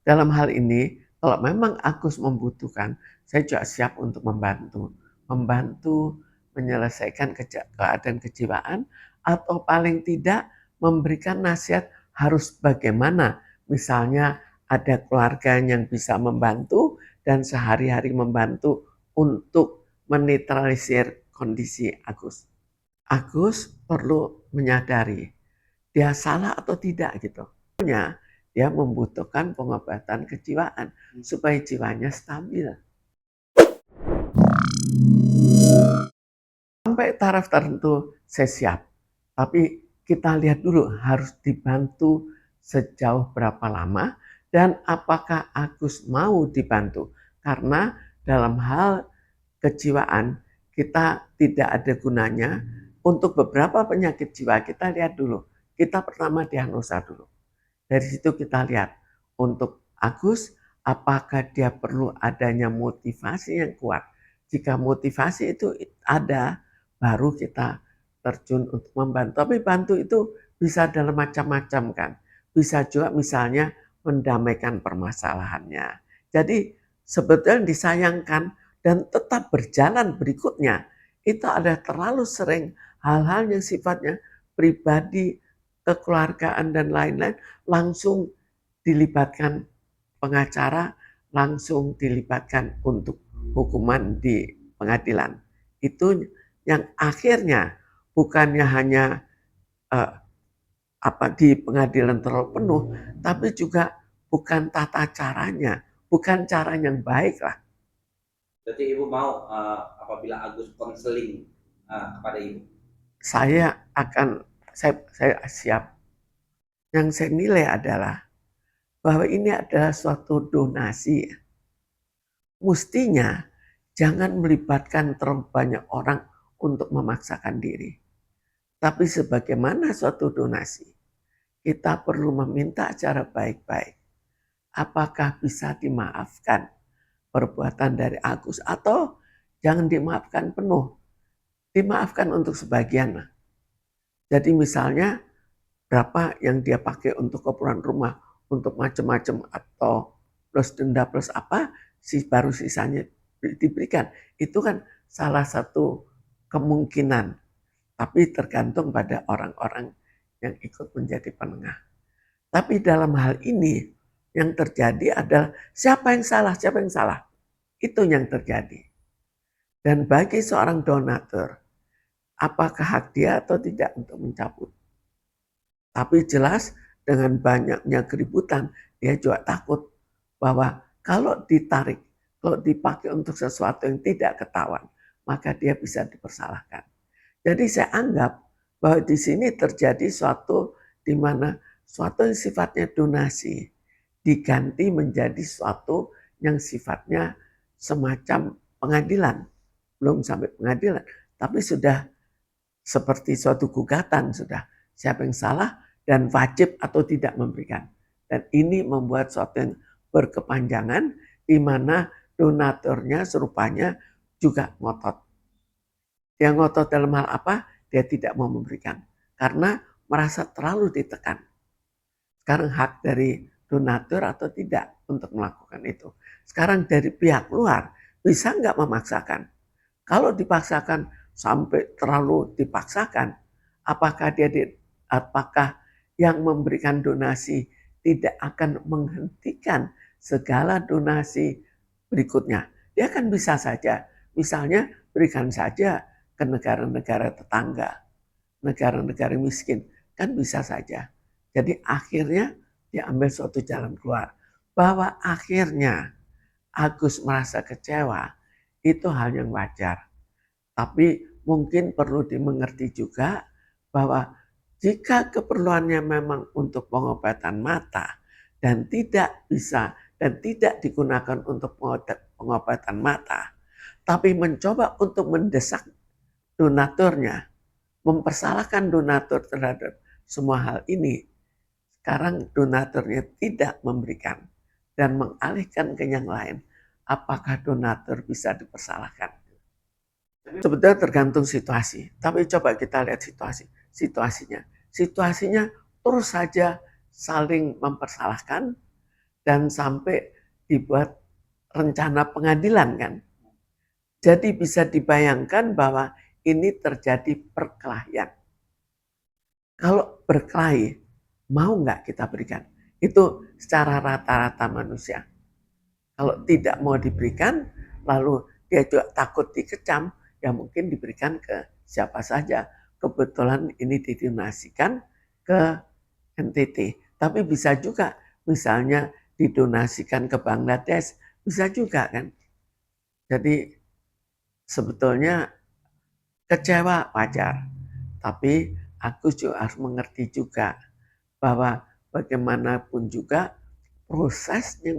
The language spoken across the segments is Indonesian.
Dalam hal ini, kalau memang Agus membutuhkan, saya juga siap untuk membantu. Membantu menyelesaikan keadaan kejiwaan atau paling tidak memberikan nasihat harus bagaimana. Misalnya ada keluarga yang bisa membantu dan sehari-hari membantu untuk menetralisir kondisi Agus. Agus perlu menyadari dia salah atau tidak gitu. Dia membutuhkan pengobatan kejiwaan supaya jiwanya stabil. Sampai taraf tertentu saya siap. Tapi kita lihat dulu harus dibantu sejauh berapa lama dan apakah Agus mau dibantu. Karena dalam hal kejiwaan kita tidak ada gunanya. Untuk beberapa penyakit jiwa kita lihat dulu. Kita pertama diagnosa dulu. Dari situ kita lihat untuk Agus apakah dia perlu adanya motivasi yang kuat. Jika motivasi itu ada, baru kita terjun untuk membantu. Tapi bantu itu bisa dalam macam-macam kan. Bisa juga misalnya mendamaikan permasalahannya. Jadi sebetulnya disayangkan dan tetap berjalan berikutnya. Itu ada terlalu sering hal-hal yang sifatnya pribadi, kekeluargaan dan lain-lain langsung dilibatkan pengacara, langsung dilibatkan untuk hukuman di pengadilan. Itu yang akhirnya bukannya hanya eh, di pengadilan terlalu penuh, tapi juga bukan tata caranya, bukan cara yang baik lah. Berarti Ibu mau apabila Agus konseling kepada Ibu? Saya siap. Yang saya nilai adalah bahwa ini adalah suatu donasi. Mestinya jangan melibatkan terlalu banyak orang untuk memaksakan diri. Tapi sebagaimana suatu donasi, kita perlu meminta secara baik-baik. Apakah bisa dimaafkan perbuatan dari Agus atau jangan dimaafkan penuh. Dimaafkan untuk sebagian. Jadi misalnya berapa yang dia pakai untuk keperluan rumah, untuk macam-macam atau plus denda plus apa, baru sisanya diberikan. Itu kan salah satu kemungkinan. Tapi tergantung pada orang-orang yang ikut menjadi penengah. Tapi dalam hal ini yang terjadi adalah siapa yang salah. Itu yang terjadi. Dan bagi seorang donatur, apakah hak dia atau tidak untuk mencabut? Tapi jelas dengan banyaknya keributan, dia juga takut bahwa kalau ditarik, kalau dipakai untuk sesuatu yang tidak ketahuan, maka dia bisa dipersalahkan. Jadi saya anggap bahwa di sini terjadi suatu di mana suatu yang sifatnya donasi diganti menjadi suatu yang sifatnya semacam pengadilan. Belum sampai pengadilan, tapi sudah seperti suatu gugatan sudah. Siapa yang salah dan wajib atau tidak memberikan. Dan ini membuat suatu yang berkepanjangan di mana donaturnya serupanya juga ngotot. Dia ngotot dalam hal apa? Dia tidak mau memberikan. Karena merasa terlalu ditekan. Sekarang hak dari donatur atau tidak untuk melakukan itu. Sekarang dari pihak luar bisa nggak memaksakan? Kalau dipaksakan sampai terlalu dipaksakan, apakah yang memberikan donasi tidak akan menghentikan segala donasi berikutnya? Dia kan bisa saja, misalnya berikan saja ke negara-negara tetangga, negara-negara miskin, kan bisa saja. Jadi akhirnya diambil suatu jalan keluar. Bahwa akhirnya Agus merasa kecewa, itu hal yang wajar. Tapi mungkin perlu dimengerti juga bahwa jika keperluannya memang untuk pengobatan mata dan tidak bisa dan tidak digunakan untuk pengobatan mata, tapi mencoba untuk mendesak donaturnya, mempersalahkan donatur terhadap semua hal ini, sekarang donaturnya tidak memberikan dan mengalihkan ke yang lain, apakah donatur bisa dipersalahkan? Sebetulnya tergantung situasi, tapi coba kita lihat situasinya. Situasinya terus saja saling mempersalahkan dan sampai dibuat rencana pengadilan kan. Jadi bisa dibayangkan bahwa ini terjadi perkelahian. Kalau berkelahi, mau nggak kita berikan? Itu secara rata-rata manusia. Kalau tidak mau diberikan, lalu dia juga takut dikecam, ya mungkin diberikan ke siapa saja. Kebetulan ini didonasikan ke NTT. Tapi bisa juga misalnya didonasikan ke Bangladesh, bisa juga kan. Jadi sebetulnya kecewa wajar. Tapi aku juga harus mengerti juga bahwa bagaimanapun juga proses yang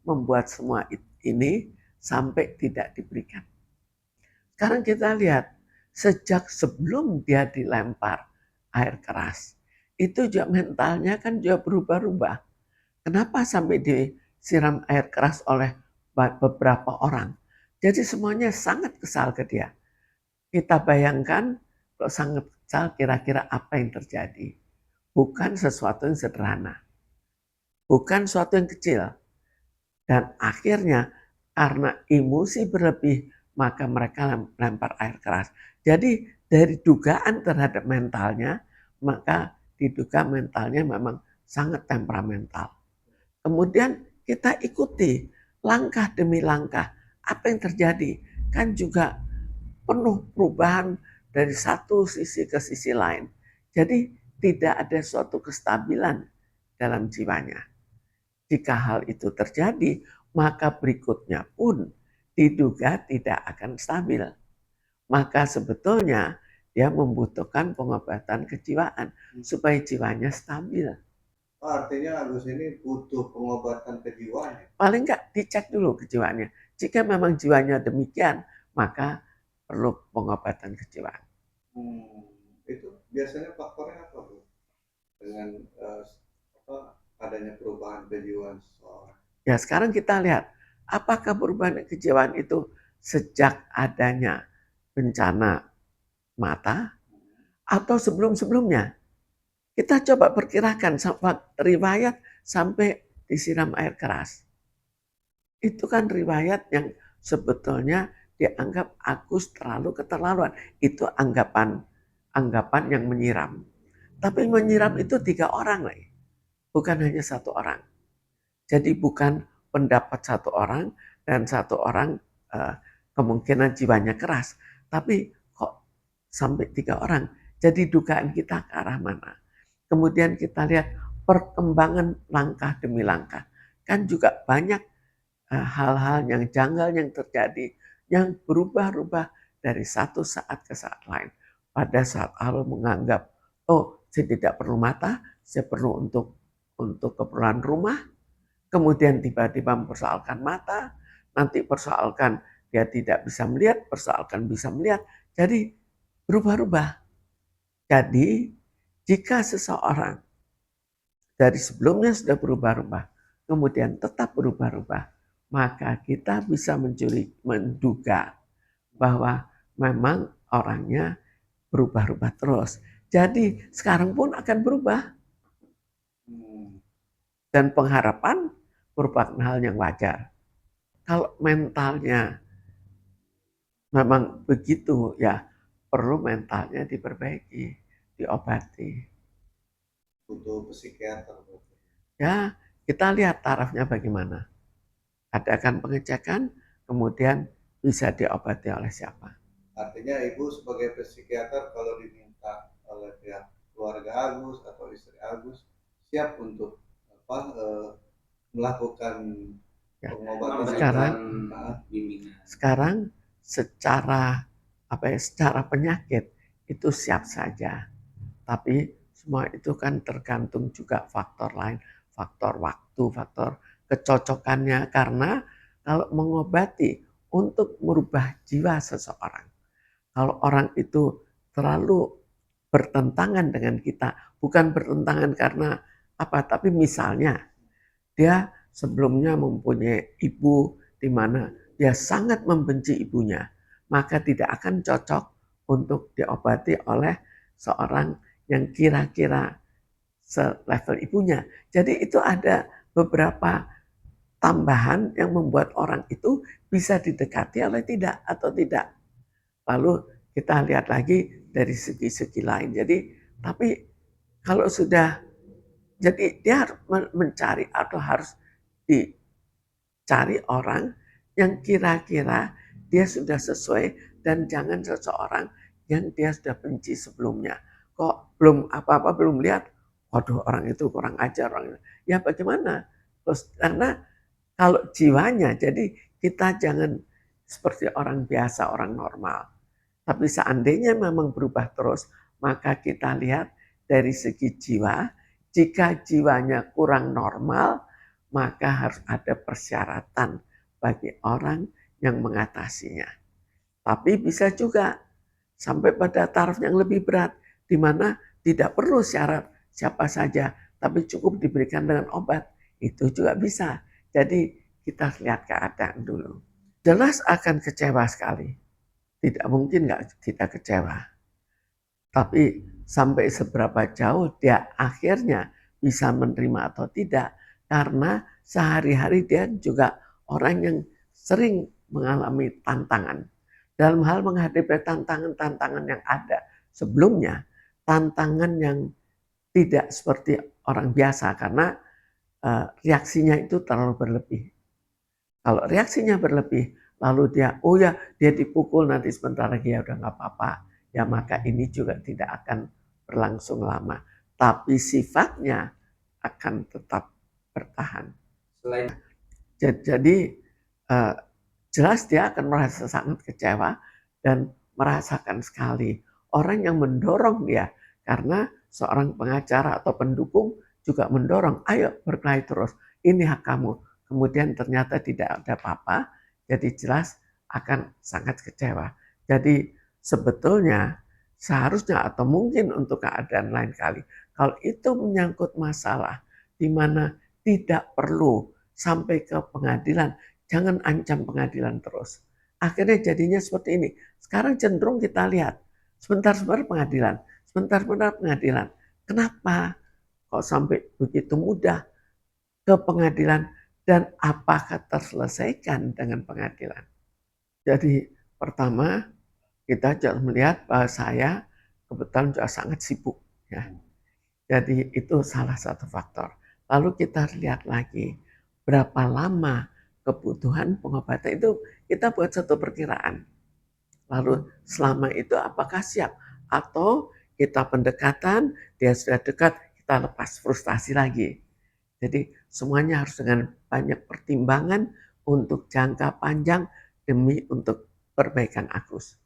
membuat semua ini sampai tidak diberikan. Sekarang kita lihat, sejak sebelum dia dilempar air keras, itu juga mentalnya kan juga berubah-ubah. Kenapa sampai disiram air keras oleh beberapa orang? Jadi semuanya sangat kesal ke dia. Kita bayangkan kalau sangat kesal kira-kira apa yang terjadi. Bukan sesuatu yang sederhana. Bukan sesuatu yang kecil. Dan akhirnya karena emosi berlebih maka mereka lempar air keras. Jadi dari dugaan terhadap mentalnya maka diduga mentalnya memang sangat temperamental. Kemudian kita ikuti langkah demi langkah. Apa yang terjadi? Kan juga penuh perubahan dari satu sisi ke sisi lain. Jadi tidak ada suatu kestabilan dalam jiwanya. Jika hal itu terjadi, maka berikutnya pun diduga tidak akan stabil. Maka sebetulnya dia membutuhkan pengobatan kejiwaan supaya jiwanya stabil. Oh, artinya Agus ini butuh pengobatan kejiwaan ya? Paling enggak dicek dulu kejiwaannya. Jika memang jiwanya demikian, maka perlu pengobatan kejiwaan. Itu biasanya faktornya apa, Bu? Dengan adanya perubahan kejiwaan seseorang. Ya sekarang kita lihat, apakah perubahan kejiwaan itu sejak adanya bencana mata atau sebelum-sebelumnya. Kita coba perkirakan riwayat sampai disiram air keras. Itu kan riwayat yang sebetulnya dianggap Agus terlalu keterlaluan. Itu anggapan yang menyiram. Tapi menyiram itu 3 orang lagi. Bukan hanya 1 orang. Jadi bukan pendapat 1 orang dan 1 orang kemungkinan jiwanya keras. Tapi kok sampai 3 orang. Jadi dugaan kita ke arah mana. Kemudian kita lihat perkembangan langkah demi langkah. Kan juga banyak hal-hal yang janggal yang terjadi. Yang berubah-ubah dari satu saat ke saat lain. Pada saat awal menganggap, oh saya tidak perlu mata, saya perlu untuk keperluan rumah. Kemudian tiba-tiba mempersoalkan mata, nanti persoalkan dia tidak bisa melihat, persoalkan bisa melihat. Jadi berubah-ubah. Jadi jika seseorang dari sebelumnya sudah berubah-ubah, kemudian tetap berubah-ubah, maka kita bisa menduga bahwa memang orangnya berubah-ubah terus. Jadi sekarang pun akan berubah. Dan pengharapan merupakan hal yang wajar. Kalau mentalnya memang begitu, ya perlu mentalnya diperbaiki, diobati. Butuh psikiater. Ya, kita lihat tarafnya bagaimana. Adakan pengecekan, kemudian bisa diobati oleh siapa. Artinya Ibu sebagai psikiater kalau diminta oleh pihak keluarga Agus atau istri Agus siap untuk melakukan pengobatan. Sekarang secara secara penyakit itu siap saja. Tapi semua itu kan tergantung juga faktor lain, faktor waktu, faktor kecocokannya. Karena kalau mengobati untuk merubah jiwa seseorang, kalau orang itu terlalu bertentangan dengan kita, bukan bertentangan karena apa, tapi misalnya dia sebelumnya mempunyai ibu di mana dia sangat membenci ibunya, maka tidak akan cocok untuk diobati oleh seorang yang kira-kira selevel ibunya. Jadi itu ada beberapa tambahan yang membuat orang itu bisa didekati atau tidak. Lalu kita lihat lagi dari segi-segi lain. Jadi, tapi kalau sudah, jadi dia harus mencari atau harus dicari orang yang kira-kira dia sudah sesuai, dan jangan seseorang yang dia sudah benci sebelumnya. Kok belum apa-apa, belum lihat, waduh orang itu kurang ajar, orang itu. Ya bagaimana? Terus karena kalau jiwanya, jadi kita jangan seperti orang biasa, orang normal. Tapi seandainya memang berubah terus, maka kita lihat dari segi jiwa. Jika jiwanya kurang normal, maka harus ada persyaratan bagi orang yang mengatasinya. Tapi bisa juga sampai pada taraf yang lebih berat, di mana tidak perlu syarat siapa saja, tapi cukup diberikan dengan obat. Itu juga bisa. Jadi kita lihat keadaan dulu. Jelas akan kecewa sekali. Tidak mungkin tidak kecewa. Tapi sampai seberapa jauh dia akhirnya bisa menerima atau tidak. Karena sehari-hari dia juga orang yang sering mengalami tantangan. Dalam hal menghadapi tantangan-tantangan yang ada sebelumnya, tantangan yang tidak seperti orang biasa karena reaksinya itu terlalu berlebih. Kalau reaksinya berlebih, lalu dia dipukul, nanti sebentar lagi ya udah nggak apa-apa, ya maka ini juga tidak akan berlangsung lama. Tapi sifatnya akan tetap bertahan. Selain Jadi jelas dia akan merasa sangat kecewa dan merasakan sekali orang yang mendorong dia, karena seorang pengacara atau pendukung juga mendorong, ayo berkelahi terus, ini hak kamu. Kemudian ternyata tidak ada apa-apa, jadi jelas akan sangat kecewa. Jadi sebetulnya seharusnya atau mungkin untuk keadaan lain kali, kalau itu menyangkut masalah di mana tidak perlu sampai ke pengadilan, jangan ancam pengadilan terus. Akhirnya jadinya seperti ini. Sekarang cenderung kita lihat, sebentar-sebentar pengadilan, sebentar-sebentar pengadilan. Kenapa kok sampai begitu mudah ke pengadilan, dan apakah terselesaikan dengan pengadilan? Jadi pertama kita harus melihat bahwa saya kebetulan juga sangat sibuk, ya. Jadi itu salah satu faktor. Lalu kita lihat lagi berapa lama kebutuhan pengobatan itu, kita buat satu perkiraan. Lalu selama itu apakah siap, atau kita pendekatan, dia sudah dekat, kita lepas frustasi lagi. Jadi semuanya harus dengan banyak pertimbangan untuk jangka panjang demi untuk perbaikan Agus.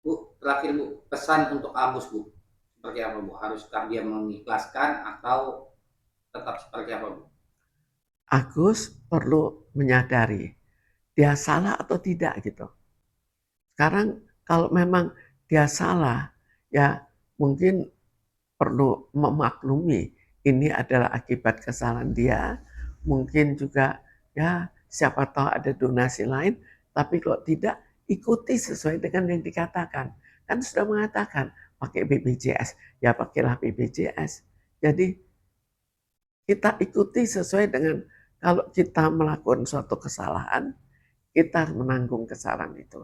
Bu, terakhir Bu, pesan untuk Agus Bu, seperti apa Bu? Haruskah dia mengikhlaskan atau tetap seperti apa Bu? Agus perlu menyadari dia salah atau tidak gitu. Sekarang kalau memang dia salah, ya mungkin perlu memaklumi ini adalah akibat kesalahan dia. Mungkin juga ya siapa tahu ada donasi lain, tapi kalau tidak, ikuti sesuai dengan yang dikatakan. Kan sudah mengatakan pakai BPJS, ya pakailah BPJS. Jadi kita ikuti sesuai dengan, kalau kita melakukan suatu kesalahan, kita harus menanggung kesalahan itu.